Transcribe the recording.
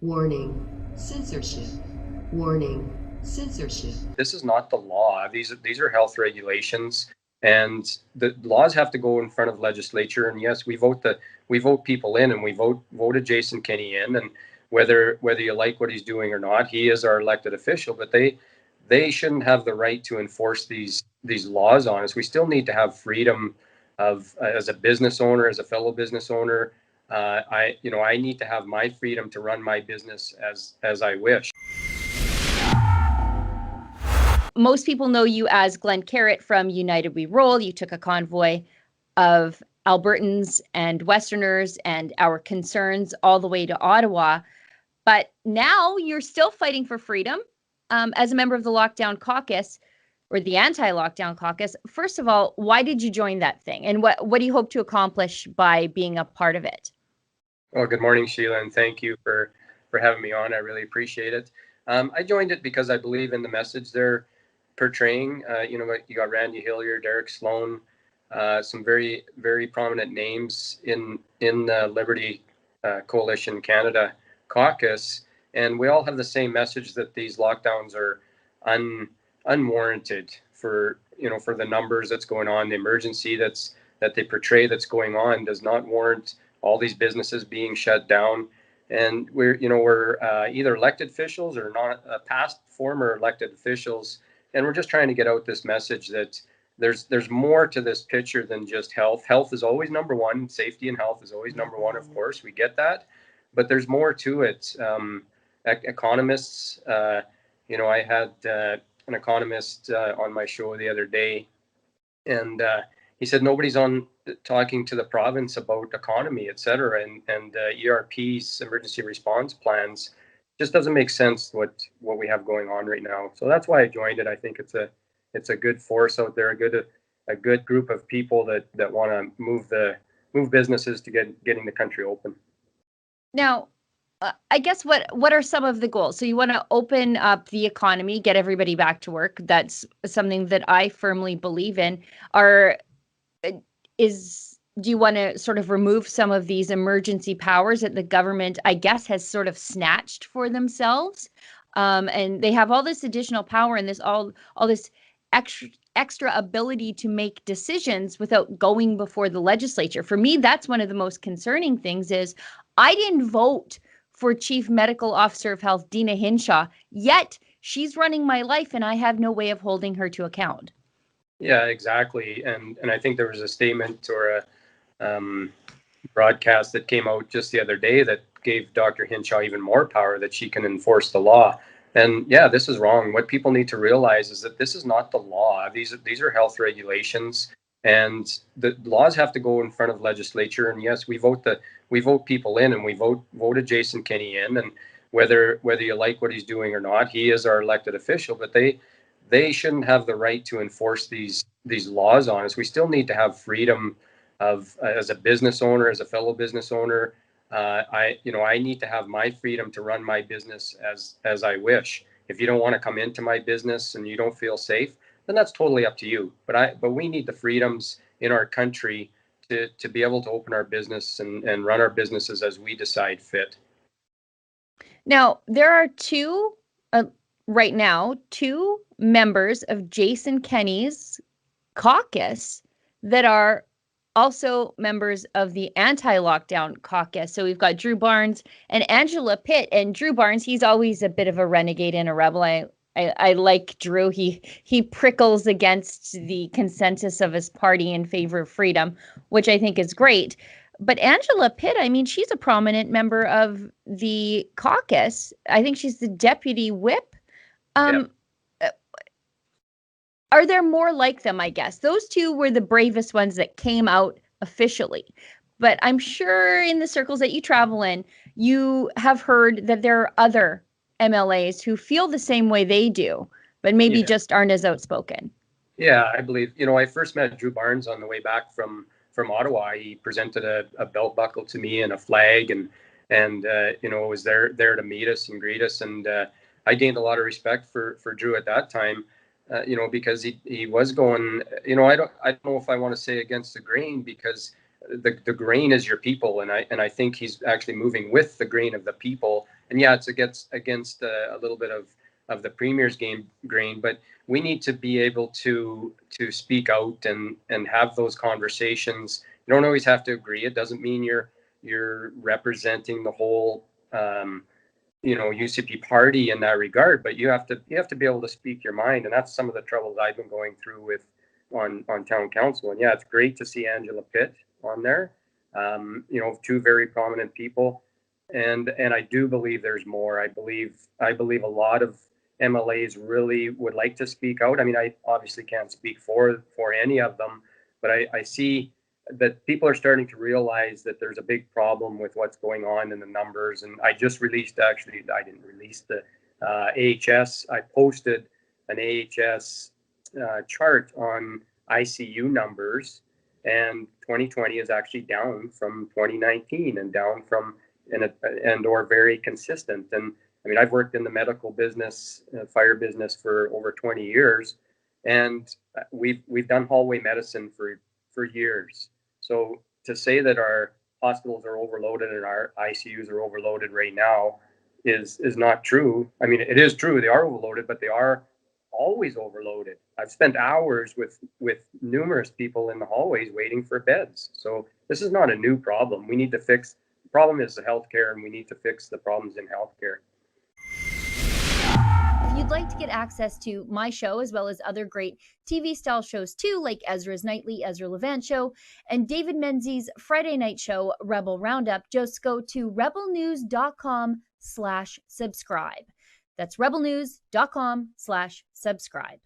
Warning, censorship. Warning, censorship. This is not the law. These are health regulations, and the laws have to go in front of legislature. And yes, we vote people in, and we voted Jason Kenney in, and whether you like what he's doing or not, he is our elected official. But they shouldn't have the right to enforce these laws on us. We still need to have freedom of as a business owner, as a fellow business owner. I need to have my freedom to run my business as I wish. Most people know you as Glen Carritt from United We Roll. You took a convoy of Albertans and Westerners and our concerns all the way to Ottawa. But now you're still fighting for freedom as a member of the Lockdown Caucus or the Anti-Lockdown Caucus. First of all, why did you join that thing? And what do you hope to accomplish by being a part of it? Well, good morning, Sheila, and thank you for having me on. I really appreciate it. I joined it because I believe in the message they're portraying. You got Randy Hillier, Derek Sloan, some very, very prominent names in the Liberty Coalition Canada caucus, and we all have the same message that these lockdowns are unwarranted for the numbers that's going on. The emergency that they portray that's going on does not warrant all these businesses being shut down. And we're either elected officials or not, past former elected officials, and we're just trying to get out this message that there's more to this picture than just health. Health is always number one. Safety and health is always number one. Of course, we get that, but there's more to it. Economists, I had an economist on my show the other day, and he said nobody's on talking to the province about economy, et cetera, and ERP's emergency response plans just doesn't make sense what we have going on right now. So that's why I joined it. I think it's a good force out there, a good group of people that want to move businesses to getting the country open. Now, I guess what are some of the goals? So you want to open up the economy, get everybody back to work. That's something that I firmly believe in. Do you want to sort of remove some of these emergency powers that the government, I guess, has sort of snatched for themselves? And they have all this additional power and all this extra ability to make decisions without going before the legislature. For me, that's one of the most concerning things is I didn't vote for Chief Medical Officer of Health, Dina Hinshaw, yet she's running my life and I have no way of holding her to account. Yeah, exactly. And I think there was a statement or a broadcast that came out just the other day that gave Dr. Hinshaw even more power, that she can enforce the law. And yeah, this is wrong. What people need to realize is that this is not the law. These are health regulations, and the laws have to go in front of legislature. And yes, we vote people in, and we voted Jason Kenney in, and whether you like what he's doing or not, he is our elected official. But they shouldn't have the right to enforce these laws on us. We still need to have freedom of as a business owner, as a fellow business owner. I need to have my freedom to run my business as I wish. If you don't want to come into my business and you don't feel safe, then that's totally up to you. But we need the freedoms in our country to be able to open our business and run our businesses as we decide fit. Now, there are right now, two members of Jason Kenney's caucus that are also members of the Anti-Lockdown Caucus. So we've got Drew Barnes and Angela Pitt. And Drew Barnes, he's always a bit of a renegade and a rebel. I like Drew. He prickles against the consensus of his party in favor of freedom, which I think is great. But Angela Pitt, I mean, she's a prominent member of the caucus. I think she's the deputy whip. Are there more like them, I guess? Those two were the bravest ones that came out officially. But I'm sure in the circles that you travel in, you have heard that there are other MLAs who feel the same way they do, but maybe just aren't as outspoken. Yeah, I believe, I first met Drew Barnes on the way back from Ottawa. He presented a belt buckle to me and a flag and was there to meet us and greet us. And I gained a lot of respect for Drew at that time. Because he was going, I don't know if I want to say against the grain, because the grain is your people. And I think he's actually moving with the grain of the people And yeah, it's against a little bit of the Premier's grain, but we need to be able to speak out and have those conversations. You don't always have to agree. It doesn't mean you're representing the whole UCP party in that regard, but you have to be able to speak your mind, and that's some of the troubles I've been going through with on town council. And yeah, it's great to see Angela Pitt on there. Two very prominent people, and I do believe there's more. I believe a lot of MLAs really would like to speak out. I mean, I obviously can't speak for any of them, but I see that people are starting to realize that there's a big problem with what's going on in the numbers. And I just released, actually, I didn't release the AHS. I posted an AHS chart on ICU numbers, and 2020 is actually down from 2019 and down from or very consistent. And I mean, I've worked in the medical business, fire business for over 20 years, and we've done hallway medicine for years. So to say that our hospitals are overloaded and our ICUs are overloaded right now is not true. I mean, it is true, they are overloaded, but they are always overloaded. I've spent hours with numerous people in the hallways waiting for beds. So this is not a new problem. We need to fix the problem is the healthcare, and we need to fix the problems in healthcare. If you'd like to get access to my show, as well as other great TV style shows too, like Ezra's Nightly Ezra Levant Show and David Menzies' Friday night show, Rebel Roundup, just go to rebelnews.com/subscribe. That's rebelnews.com/subscribe.